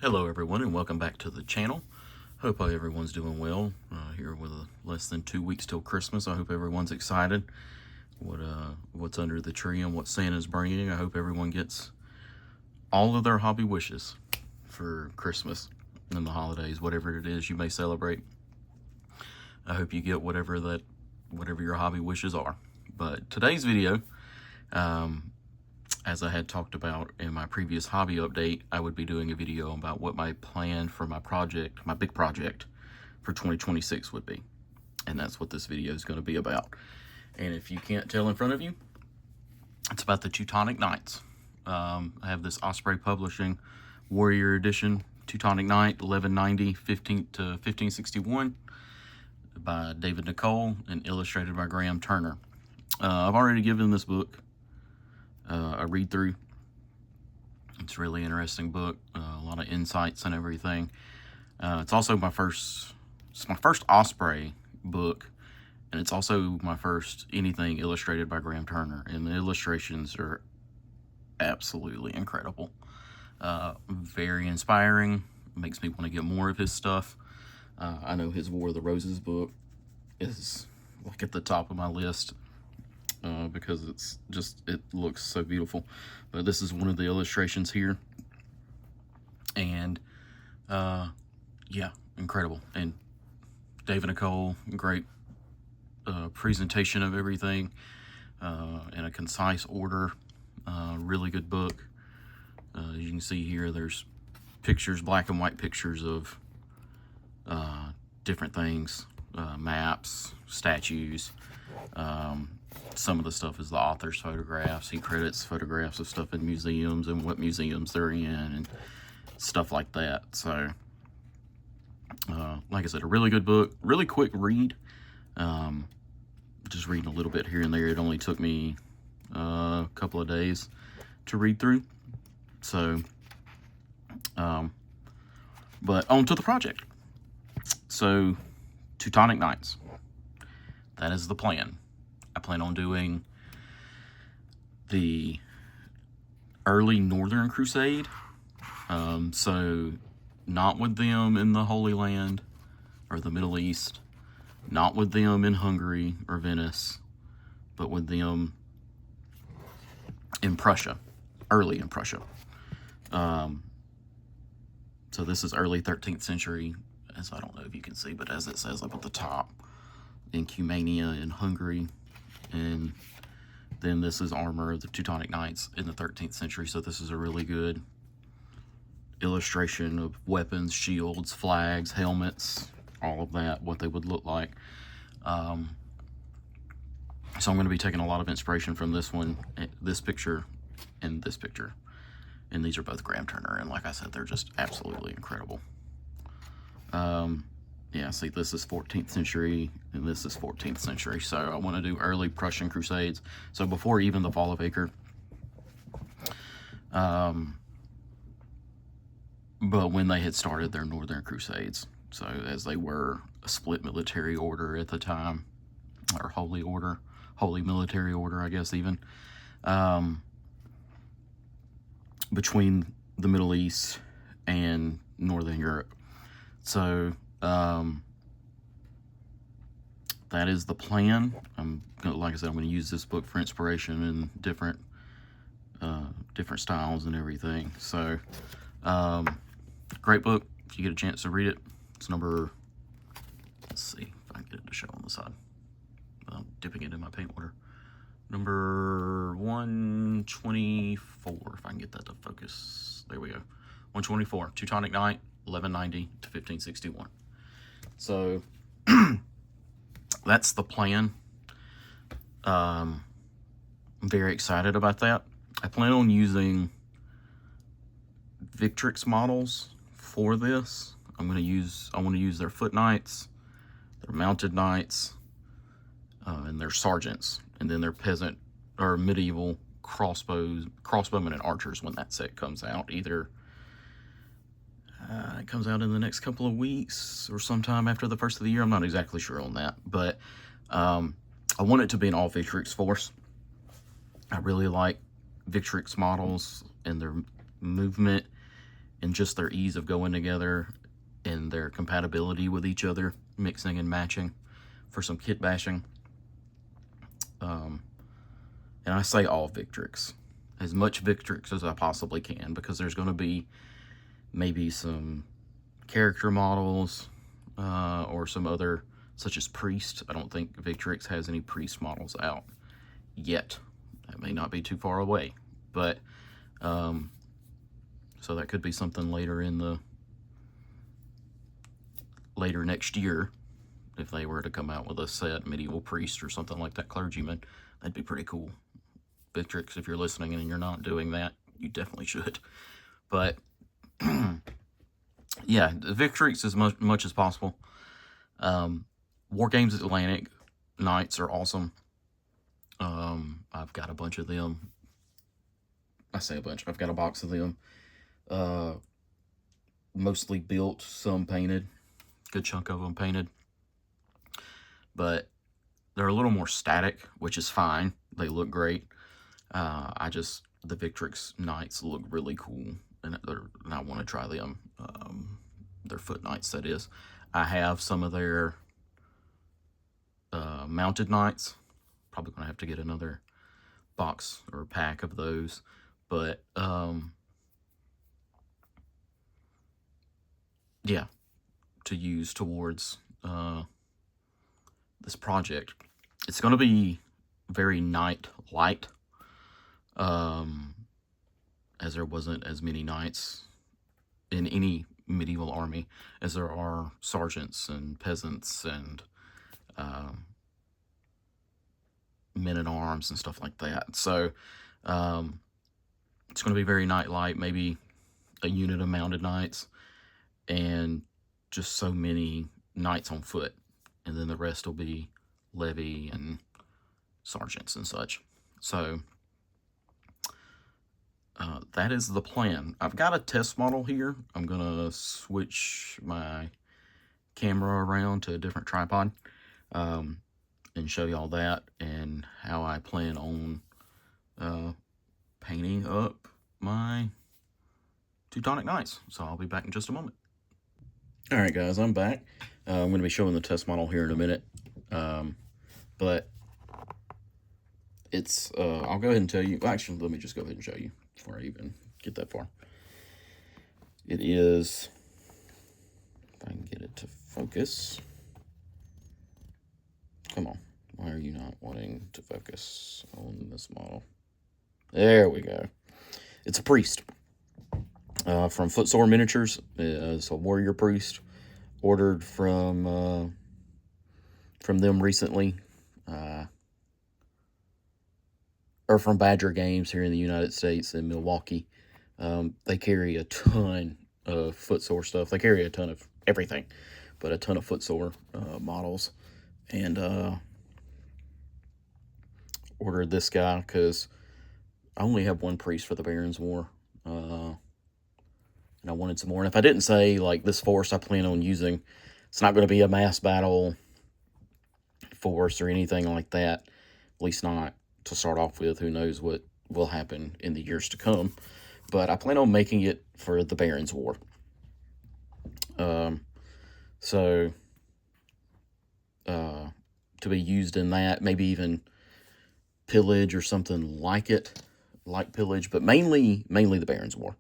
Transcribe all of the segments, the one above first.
Hello everyone and welcome back to the channel. Hope everyone's doing well here with less than 2 weeks till Christmas. I hope everyone's excited what's under the tree and what Santa's bringing. I hope everyone gets all of their hobby wishes for Christmas and the holidays, whatever it is you may celebrate. I hope you get whatever your hobby wishes are. But today's video, as I had talked about in my previous hobby update, I would be doing a video about what my plan for my project, my big project for 2026 would be. And that's what this video is going to be about. And if you can't tell in front of you, it's about the Teutonic Knights. I have this Osprey Publishing Warrior Edition Teutonic Knight 1190 15 to 1561 by David Nicole and illustrated by Graham Turner. I've already given this book a read through. It's a really interesting book, a lot of insights and everything. It's also my first Osprey book, and it's also my first anything illustrated by Graham Turner, and the illustrations are absolutely incredible. Very inspiring, makes me want to get more of his stuff. I know his War of the Roses book is like at the top of my list. Because it looks so beautiful. But this is one of the illustrations here, and yeah, incredible. And David Nicole, great presentation of everything in a concise order. Really good book. As you can see here, there's pictures, black and white pictures of different things, maps, statues. Some of the stuff is the author's photographs. He credits photographs of stuff in museums and what museums they're in and stuff like that. So, like I said, a really good book, really quick read. Just reading a little bit here and there. It only took me a couple of days to read through. So, but on to the project. So, Teutonic Knights. That is the plan. I plan on doing the early Northern Crusade. So not with them in the Holy Land or the Middle East, not with them in Hungary or Venice, but with them in Prussia, early in Prussia. So this is early 13th century, as I don't know if you can see, but as it says up at the top, in Cumania in Hungary. And then this is armor of the Teutonic Knights in the 13th century. So this is a really good illustration of weapons, shields, flags, helmets, all of that, what they would look like. So I'm going to be taking a lot of inspiration from this one, this picture, and this picture. And these are both Graham Turner. And like I said, they're just absolutely incredible. Yeah, see, this is 14th century, and this is 14th century. So I want to do early Prussian Crusades. So before even the fall of Acre. But when they had started their Northern Crusades. So as they were a split military order at the time, or holy military order, I guess even, between the Middle East and Northern Europe. So, that is the plan. Like I said, I'm going to use this book for inspiration in different styles and everything. So, great book. If you get a chance to read it, it's number, let's see if I can get it to show on the side. I'm dipping it in my paint water. Number 124, if I can get that to focus. There we go. 124, Teutonic Knight, 1190 to 1561. So that's the plan. I'm very excited about that. I plan on using Victrix models for this. I want to use their foot knights, their mounted knights, and their sergeants, and then their peasant or medieval crossbowmen and archers when that set comes out. Either it comes out in the next couple of weeks or sometime after the first of the year. I'm not exactly sure on that, but I want it to be an all Victrix force. I really like Victrix models and their movement and just their ease of going together and their compatibility with each other, mixing and matching for some kit bashing. And I say all Victrix, as much Victrix as I possibly can, because there's going to be maybe some character models or some other, such as Priest. I don't think Victrix has any Priest models out yet. That may not be too far away, but so that could be something later next year, if they were to come out with a set Medieval Priest or something like that, Clergyman. That'd be pretty cool. Victrix, if you're listening and you're not doing that, you definitely should. But yeah, Victrix as much as possible. War Games Atlantic Knights are awesome. I've got a bunch of them. I say a bunch. I've got a box of them. Mostly built, some painted. Good chunk of them painted. But they're a little more static, which is fine. They look great. The Victrix Knights look really cool, and I want to try them. Their foot knights, that is. I have some of their mounted knights. Probably going to have to get another box or pack of those. But, yeah, to use towards this project. It's going to be very knight light, as there wasn't as many knights in any medieval army as there are sergeants and peasants and men-at-arms and stuff like that. So it's going to be very knight light, maybe a unit of mounted knights, and just so many knights on foot, and then the rest will be levy and sergeants and such. So that is the plan. I've got a test model here. I'm gonna switch my camera around to a different tripod and show you all that and how I plan on painting up my Teutonic Knights. So I'll be back in just a moment. Alright guys, I'm back. I'm going to be showing the test model here in a minute. But it's, I'll go ahead and tell you, actually, let me just go ahead and show you before I even get that far. It is, if I can get it to focus. Come on, why are you not wanting to focus on this model? There we go. It's a priest. From Footsore Miniatures. It's a warrior priest. Ordered from them recently. Or from Badger Games here in the United States in Milwaukee. They carry a ton of Footsore stuff. They carry a ton of everything, but a ton of Footsore models. And ordered this guy because I only have one priest for the Barons War. And I wanted some more. And if I didn't say, like, this force I plan on using, it's not going to be a mass battle force or anything like that. At least not to start off with. Who knows what will happen in the years to come. But I plan on making it for the Barons War. So, to be used in that, maybe even Pillage or something like it. Like Pillage, but mainly the Barons War.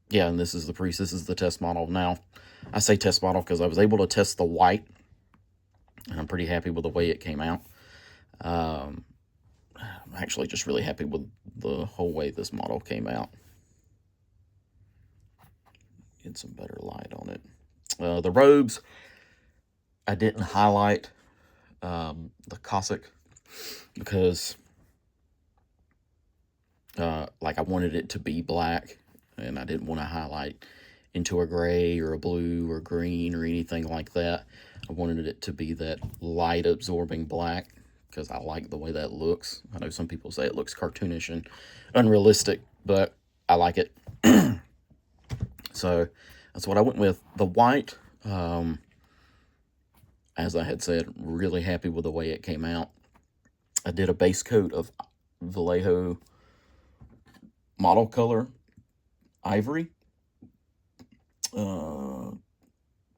Yeah, and this is the priest. This is the test model. Now, I say test model because I was able to test the white, and I'm pretty happy with the way it came out. I'm actually just really happy with the whole way this model came out. Get some better light on it. The robes, I didn't highlight the Cossack because like I wanted it to be black, and I didn't want to highlight into a gray or a blue or green or anything like that. I wanted it to be that light absorbing black because I like the way that looks. I know some people say it looks cartoonish and unrealistic, but I like it. So that's what I went with. The white, as I had said, really happy with the way it came out. I did a base coat of Vallejo model color, ivory.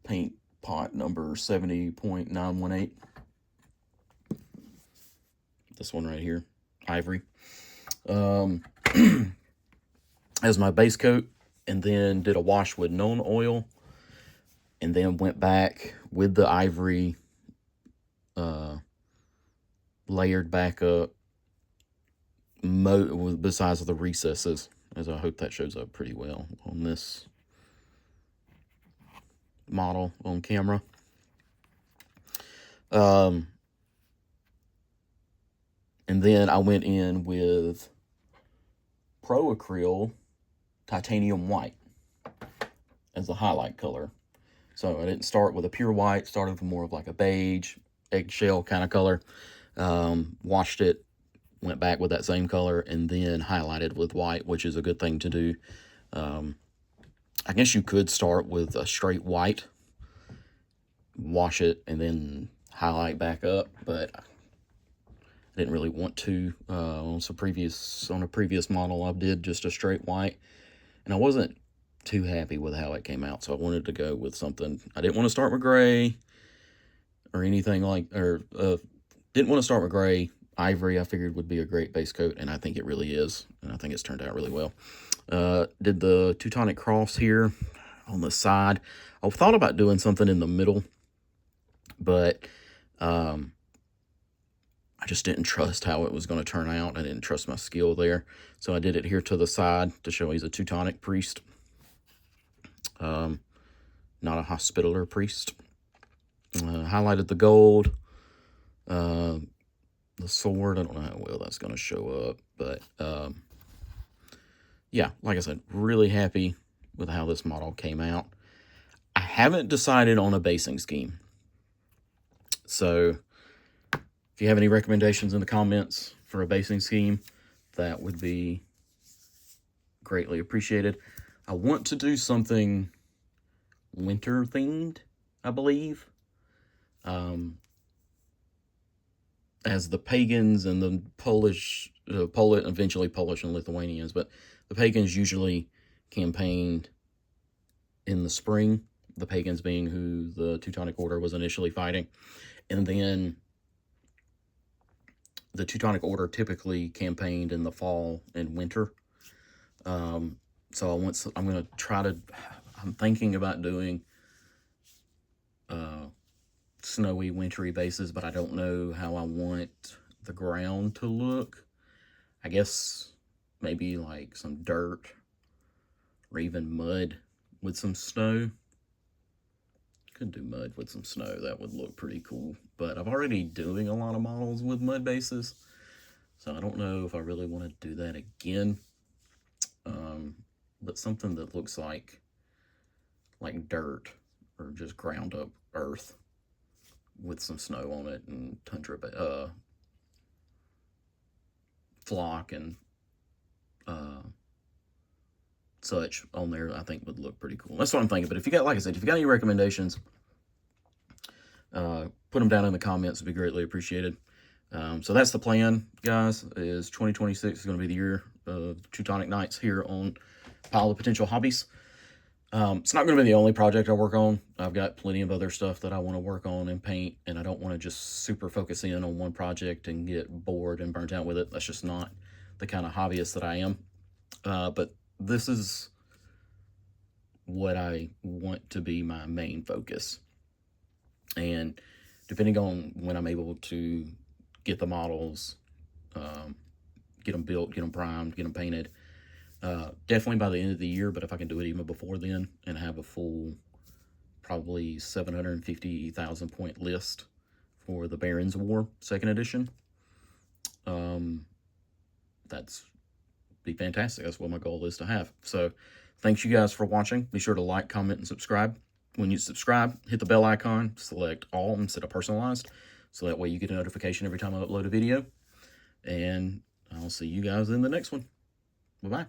Paint pot number 70.918. This one right here, ivory. As my base coat, and then did a wash with Nuln Oil, and then went back with the ivory, layered back up, besides the recesses, as I hope that shows up pretty well on this model on camera. And then I went in with Pro Acryl Titanium White as the highlight color. So I didn't start with a pure white, started with more of like a beige, eggshell kind of color. Washed it, went back with that same color, and then highlighted with white, which is a good thing to do. I guess you could start with a straight white, wash it, and then highlight back up, but I didn't really want to. On a previous model, I did just a straight white, and I wasn't too happy with how it came out, so I wanted to go with something. I didn't want to start with gray or anything like, didn't want to start with gray. Ivory I figured would be a great base coat, and I think it really is, and I think it's turned out really well. Did the Teutonic Cross here on the side. I thought about doing something in the middle, but I just didn't trust how it was going to turn out. I didn't trust my skill there, so I did it here to the side to show he's a Teutonic priest, not a Hospitaller priest. Highlighted the gold, the sword. I don't know how well that's going to show up, but yeah, like I said, really happy with how this model came out. I haven't decided on a basing scheme, so if you have any recommendations in the comments for a basing scheme, that would be greatly appreciated. I want to do something winter themed, I believe. As the pagans and the Polish, eventually Polish and Lithuanians, but the pagans usually campaigned in the spring, the pagans being who the Teutonic Order was initially fighting, and then the Teutonic Order typically campaigned in the fall and winter. So I'm going to try to, I'm thinking about doing snowy, wintry bases, but I don't know how I want the ground to look. I guess maybe like some dirt or even mud with some snow. Could do mud with some snow. That would look pretty cool. But I'm already doing a lot of models with mud bases, so I don't know if I really want to do that again. But something that looks like dirt or just ground up earth with some snow on it and tundra, flock and such on there, I think would look pretty cool. That's what I'm thinking. But if you got, like I said, if you got any recommendations, put them down in the comments. It'd be greatly appreciated. So that's the plan, guys, is 2026 is going to be the year of Teutonic Knights here on Pile of Potential Hobbies. It's not going to be the only project I work on. I've got plenty of other stuff that I want to work on and paint, and I don't want to just super focus in on one project and get bored and burnt out with it. That's just not the kind of hobbyist that I am. But this is what I want to be my main focus. And depending on when I'm able to get the models, get them built, get them primed, get them painted, definitely by the end of the year, but if I can do it even before then and have a full probably 750,000 point list for the Barons War 2nd edition, that's be fantastic. That's what my goal is to have. So thanks you guys for watching. Be sure to like, comment, and subscribe. When you subscribe, hit the bell icon, select all instead of personalized, so that way you get a notification every time I upload a video. And I'll see you guys in the next one. Bye-bye.